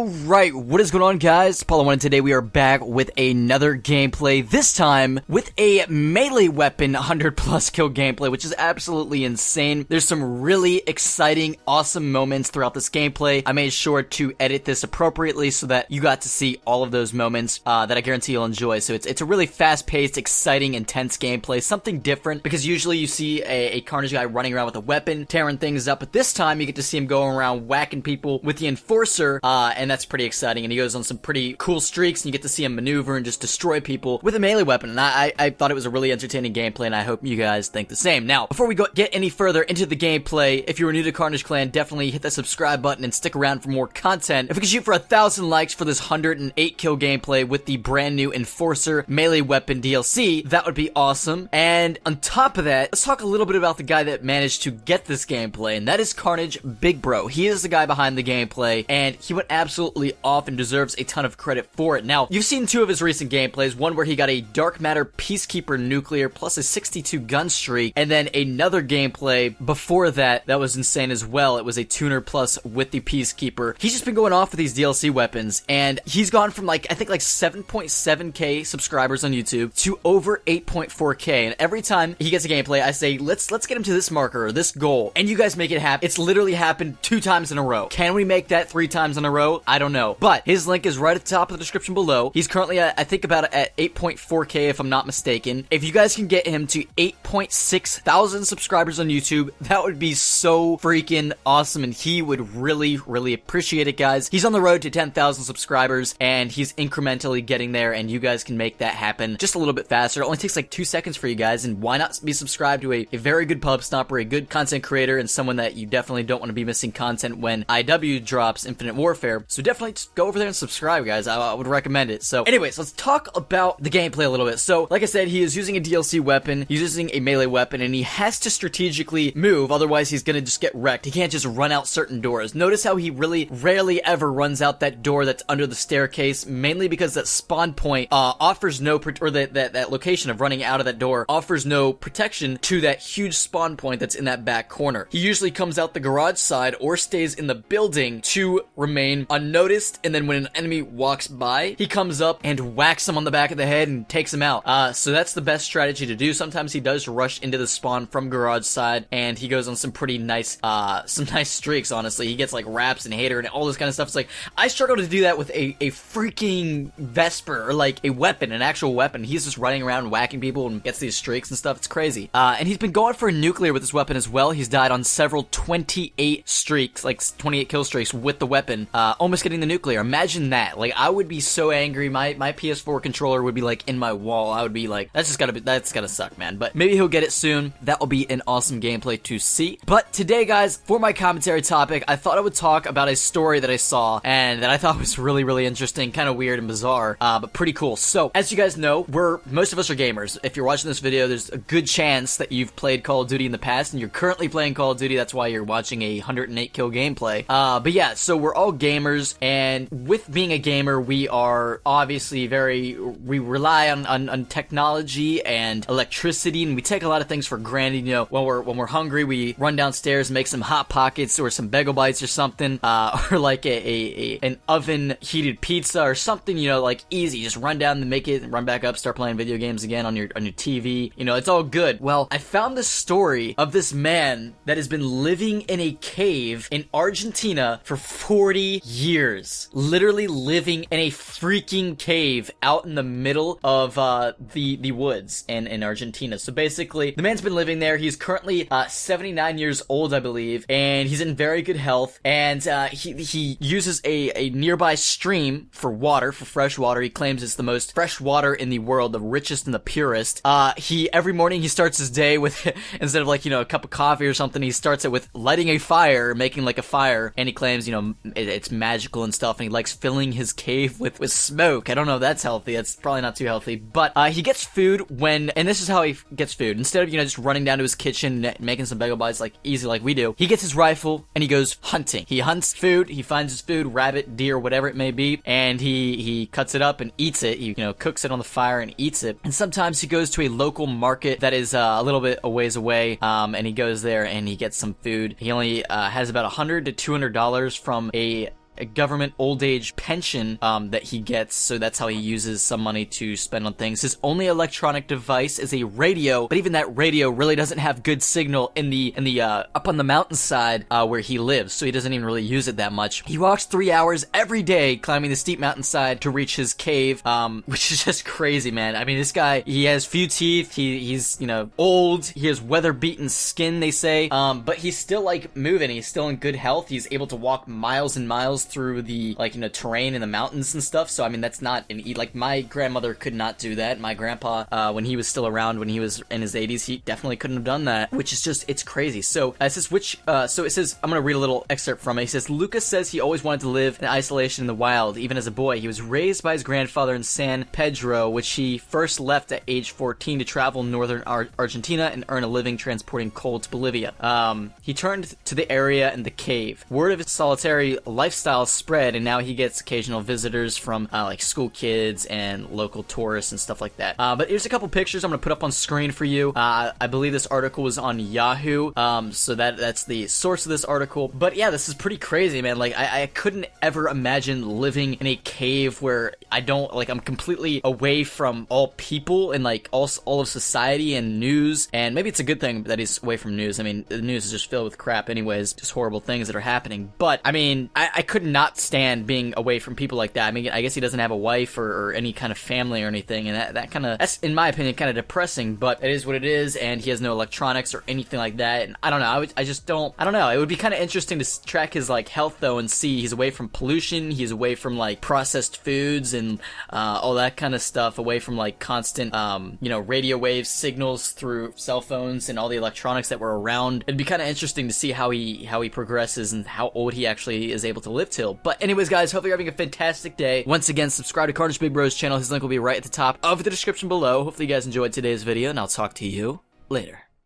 Alright, what is going on, guys? Apollo1, and today we are back with another gameplay, this time with a melee weapon 100+ kill gameplay, which is absolutely insane. There's some really exciting, awesome moments throughout this gameplay. I made sure to edit this appropriately so that you got to see all of those moments that I guarantee you'll enjoy. So it's a really fast-paced, exciting, intense gameplay, something different, because usually you see a Carnage guy running around with a weapon, tearing things up, but this time you get to see him going around whacking people with the Enforcer, and that's pretty exciting, and he goes on some pretty cool streaks, and you get to see him maneuver and just destroy people with a melee weapon, and I thought it was a really entertaining gameplay, and I hope you guys think the same. Now, before we get any further into the gameplay, if you are new to Carnage Clan, definitely hit that subscribe button and stick around for more content. If we could shoot for 1,000 likes for this 108 kill gameplay with the brand new Enforcer melee weapon DLC, that would be awesome. And on top of that, let's talk a little bit about the guy that managed to get this gameplay, and that is Carnage Big Bro. He is the guy behind the gameplay, and he went absolutely off and deserves a ton of credit for it. Now, you've seen two of his recent gameplays, one where he got a Dark Matter Peacekeeper Nuclear plus a 62 gun streak, and then another gameplay before that was insane as well. It was a Tuner plus with the Peacekeeper. He's just been going off with these DLC weapons, and he's gone from I think 7.7k subscribers on YouTube to over 8.4k, and every time he gets a gameplay, I say, let's get him to this marker or this goal, and you guys make it happen. It's literally happened 2 times in a row. Can we make that 3 times in a row? I don't know, but his link is right at the top of the description below. He's currently at, I think, about at 8.4k if I'm not mistaken. If you guys can get him to 8.6 thousand subscribers on YouTube, that would be so freaking awesome, and he would really appreciate it, guys. He's on the road to 10,000 subscribers, and he's incrementally getting there, and you guys can make that happen just a little bit faster. It only takes like 2 seconds for you guys, and why not be subscribed to a very good pub stomper, a good content creator, and someone that you definitely don't want to be missing content when IW drops Infinite Warfare. So definitely just go over there and subscribe, guys. I would recommend it. So anyways, let's talk about the gameplay a little bit. So like I said, he is using a DLC weapon, he's using a melee weapon, and he has to strategically move, otherwise he's gonna just get wrecked. He can't just run out certain doors. Notice how he really rarely ever runs out that door that's under the staircase, mainly because that spawn point offers no that location of running out of that door offers no protection to that huge spawn point that's in that back corner. He usually comes out the garage side or stays in the building to remain unnoticed, and then when an enemy walks by, he comes up and whacks him on the back of the head and takes him out. So that's the best strategy to do. Sometimes he does rush into the spawn from garage side, and he goes on some pretty nice streaks, honestly. He gets like raps and hater and all this kind of stuff. It's like, I struggle to do that with a freaking Vesper, or like a weapon, an actual weapon. He's just running around whacking people and gets these streaks and stuff. It's crazy. And he's been going for a nuclear with this weapon as well. He's died on several 28 streaks, like 28 kill streaks with the weapon, almost getting the nuclear. Imagine that. Like, I would be so angry. My PS4 controller would be like in my wall. I would be like, that's gotta suck, man. But maybe he'll get it soon. That will be an awesome gameplay to see. But today, guys, for my commentary topic, I thought I would talk about a story that I saw and that I thought was really interesting, kind of weird and bizarre, but pretty cool. So, as you guys know, most of us are gamers. If you're watching this video, there's a good chance that you've played Call of Duty in the past, and you're currently playing Call of Duty. That's why you're watching a 108 kill gameplay. But yeah, so we're all gamers, and with being a gamer, we are obviously we rely on technology and electricity, and we take a lot of things for granted. You know, when we're hungry, we run downstairs and make some Hot Pockets or some Bagel Bites or something, or like an oven heated pizza or something, you know, like easy. Just run down and make it, and run back up, start playing video games again on your TV. You know, it's all good. Well, I found this story of this man that has been living in a cave in Argentina for 40 years. Literally living in a freaking cave out in the middle of the woods in Argentina. So basically, the man's been living there. He's currently 79 years old, I believe, and he's in very good health, and he uses a nearby stream for water, for fresh water. He claims it's the most fresh water in the world, the richest and the purest. Every morning he starts his day with, instead of like, you know, a cup of coffee or something, he starts it with lighting a fire, making like a fire, and he claims, you know, it's magical and stuff, and he likes filling his cave with smoke. I don't know if that's healthy. That's probably not too healthy, but he gets food and this is how he gets food. Instead of, you know, just running down to his kitchen and making some Bagel Bites like easy like we do, he gets his rifle and he goes hunting. He hunts food, he finds his food, rabbit, deer, whatever it may be, and he cuts it up and eats it. He, you know, cooks it on the fire and eats it. And sometimes he goes to a local market that is a little bit a ways away, and he goes there and he gets some food. He only has about $100 to $200 from a a government old age pension that he gets, so that's how he uses some money to spend on things. His only electronic device is a radio, but even that radio really doesn't have good signal in the up on the mountainside where he lives, so he doesn't even really use it that much. He walks 3 hours every day climbing the steep mountainside to reach his cave, which is just crazy, man. I mean, this guy, he has few teeth, he's, you know, old, he has weather-beaten skin, they say, but he's still, like, moving, he's still in good health, he's able to walk miles and miles through the, like, you know, terrain in the mountains and stuff, so, I mean, that's not like, my grandmother could not do that. My grandpa, when he was still around, when he was in his 80s, he definitely couldn't have done that, which is just, it's crazy. So, it says, so it says, I'm gonna read a little excerpt from it. He says, Lucas says he always wanted to live in isolation in the wild, even as a boy. He was raised by his grandfather in San Pedro, which he first left at age 14 to travel in northern Argentina and earn a living transporting coal to Bolivia. He turned to the area and the cave. Word of his solitary lifestyle spread, and now he gets occasional visitors from, like, school kids and local tourists and stuff like that. But here's a couple pictures I'm gonna put up on screen for you. I believe this article was on Yahoo, so that's the source of this article. But yeah, this is pretty crazy, man. Like, I couldn't ever imagine living in a cave where I'm completely away from all people and, like, all of society and news. And maybe it's a good thing that he's away from news. I mean, the news is just filled with crap anyways, just horrible things that are happening. But, I mean, I could not stand being away from people like that. I mean, I guess he doesn't have a wife or any kind of family or anything, and that's, in my opinion, kind of depressing, but it is what it is, and he has no electronics or anything like that, and I don't know, I don't know, it would be kind of interesting to track his, like, health, though, and see he's away from pollution, he's away from, like, processed foods and all that kind of stuff, away from, like, constant, you know, radio wave signals through cell phones and all the electronics that were around. It'd be kind of interesting to see how he progresses and how old he actually is able to live till. But anyways, guys, hopefully you're having a fantastic day. Once again, subscribe to Carnage Big Bro's channel. His link will be right at the top of the description below. Hopefully you guys enjoyed today's video, and I'll talk to you later.